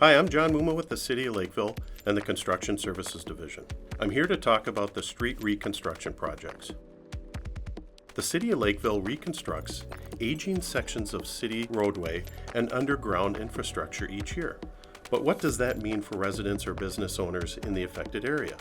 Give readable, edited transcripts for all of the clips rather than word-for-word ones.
Hi, I'm John Muma with the City of Lakeville and the Construction Services Division. I'm here to talk about the street reconstruction projects. The City of Lakeville reconstructs aging sections of city roadway and underground infrastructure each year. But what does that mean for residents or business owners in the affected area?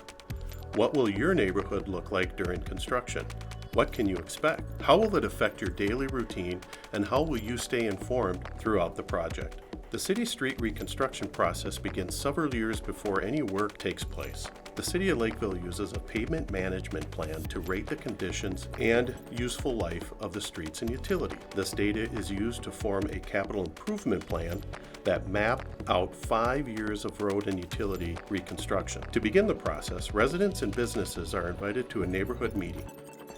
What will your neighborhood look like during construction? What can you expect? How will it affect your daily routine, and how will you stay informed throughout the project? The city street reconstruction process begins several years before any work takes place. The City of Lakeville uses a pavement management plan to rate the conditions and useful life of the streets and utility. This data is used to form a capital improvement plan that map out 5 years of road and utility reconstruction. To begin the process, residents and businesses are invited to a neighborhood meeting.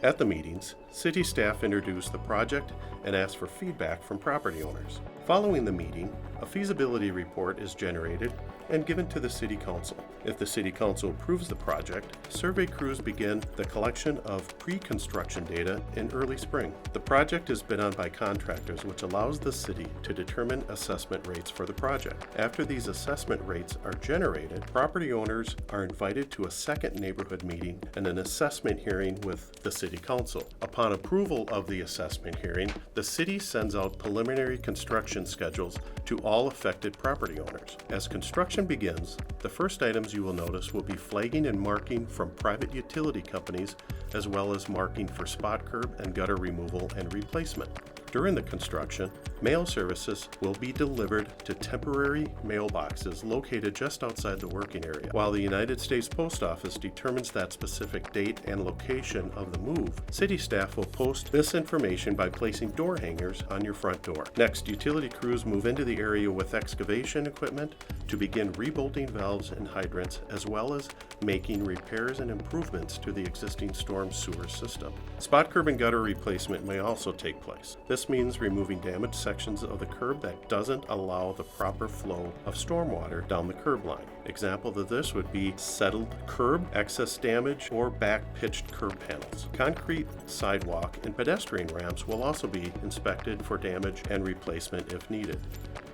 At the meetings, city staff introduce the project and ask for feedback from property owners. Following the meeting, a feasibility report is generated and given to the City Council. If the City Council approves the project, survey crews begin the collection of pre-construction data in early spring. The project is bid on by contractors, which allows the city to determine assessment rates for the project. After these assessment rates are generated, property owners are invited to a second neighborhood meeting and an assessment hearing with the City Council. Upon approval of the assessment hearing, the city sends out preliminary construction schedules to all affected property owners. As construction begins, the first items you will notice will be flagging and marking from private utility companies, as well as marking for spot curb and gutter removal and replacement. During the construction, mail services will be delivered to temporary mailboxes located just outside the working area. While the United States Post Office determines that specific date and location of the move, city staff will post this information by placing door hangers on your front door. Next, utility crews move into the area with excavation equipment to begin rebolting valves and hydrants, as well as making repairs and improvements to the existing storm sewer system. Spot curb and gutter replacement may also take place. This means removing damaged sections of the curb that doesn't allow the proper flow of stormwater down the curb line. Example of this would be settled curb, excess damage, or back-pitched curb panels. Concrete, sidewalk, and pedestrian ramps will also be inspected for damage and replacement if needed.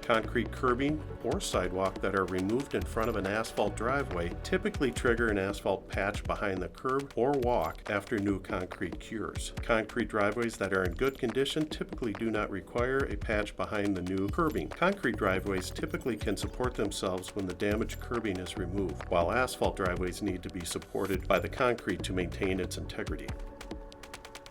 Concrete curbing or sidewalk that are removed in front of an asphalt driveway typically trigger an asphalt patch behind the curb or walk after new concrete cures. Concrete driveways that are in good condition typically do not require a patch behind the new curbing. Concrete driveways typically can support themselves when the damaged curbing is removed, while asphalt driveways need to be supported by the concrete to maintain its integrity.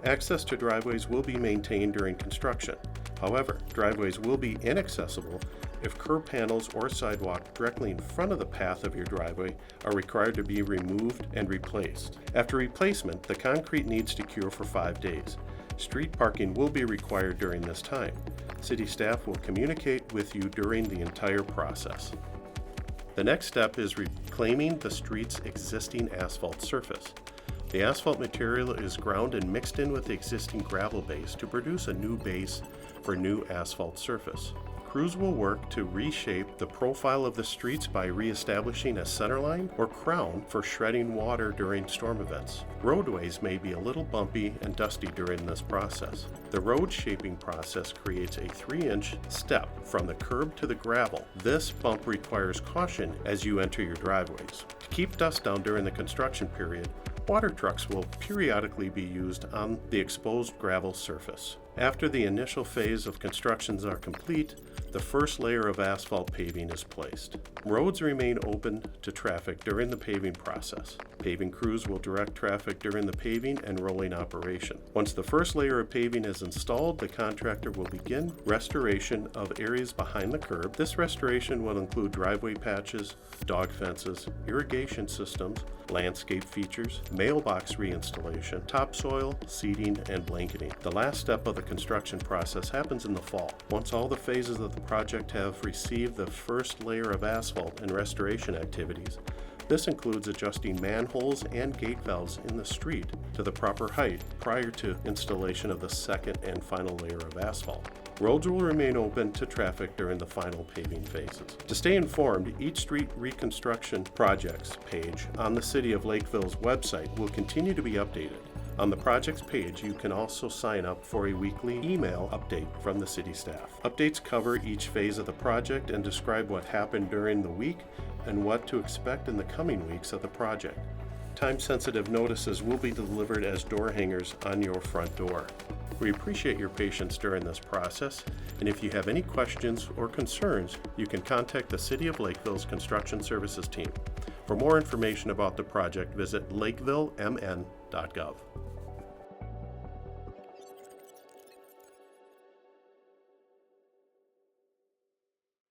Access to driveways will be maintained during construction. However, driveways will be inaccessible if curb panels or sidewalk directly in front of the path of your driveway are required to be removed and replaced. After replacement, the concrete needs to cure for 5 days. Street parking will be required during this time. City staff will communicate with you during the entire process. The next step is reclaiming the street's existing asphalt surface. The asphalt material is ground and mixed in with the existing gravel base to produce a new base for new asphalt surface. Crews will work to reshape the profile of the streets by reestablishing a centerline or crown for shredding water during storm events. Roadways may be a little bumpy and dusty during this process. The road shaping process creates a 3-inch step from the curb to the gravel. This bump requires caution as you enter your driveways. To keep dust down during the construction period, water trucks will periodically be used on the exposed gravel surface. After the initial phase of constructions are complete, the first layer of asphalt paving is placed. Roads remain open to traffic during the paving process. Paving crews will direct traffic during the paving and rolling operation. Once the first layer of paving is installed, the contractor will begin restoration of areas behind the curb. This restoration will include driveway patches, dog fences, irrigation systems, landscape features, mailbox reinstallation, topsoil, seeding, and blanketing. The last step of the construction process happens in the fall. Once all the phases of the project have received the first layer of asphalt and restoration activities, this includes adjusting manholes and gate valves in the street to the proper height prior to installation of the second and final layer of asphalt. Roads will remain open to traffic during the final paving phases. To stay informed, each street reconstruction projects page on the City of Lakeville's website will continue to be updated. On the projects page, you can also sign up for a weekly email update from the city staff. Updates cover each phase of the project and describe what happened during the week and what to expect in the coming weeks of the project. Time-sensitive notices will be delivered as door hangers on your front door. We appreciate your patience during this process, and if you have any questions or concerns, you can contact the City of Lakeville's Construction Services team. For more information about the project, visit lakevillemn.gov.